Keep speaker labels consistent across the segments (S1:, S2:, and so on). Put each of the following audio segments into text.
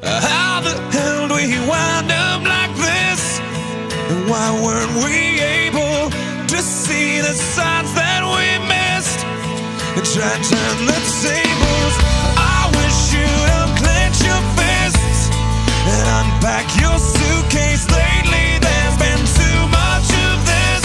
S1: How the hell do we wind up like this? And why weren't we able to see the signs that we missed and try to turn the tables? I wish you'd unclench your fists and unpack your suitcase. Lately there's been too much of this,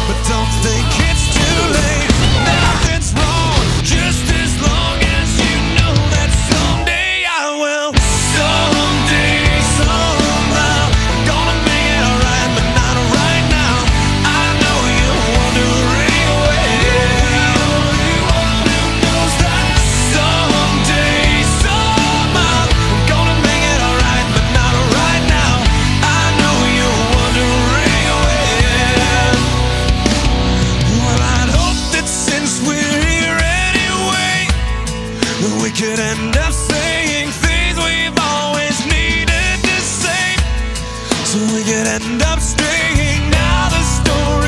S1: but don't think it's too late. Nothing's wrong, just as long as you know that someday I will. Someday, somehow, gonna make it alright, but not right now. I know you're wondering someday, somehow, I'm gonna make it alright, but not right now. I know you're wondering well, I'd hope that since we're here anyway, we could end up saying things we've always needed to say, so we could end up straying. Now the story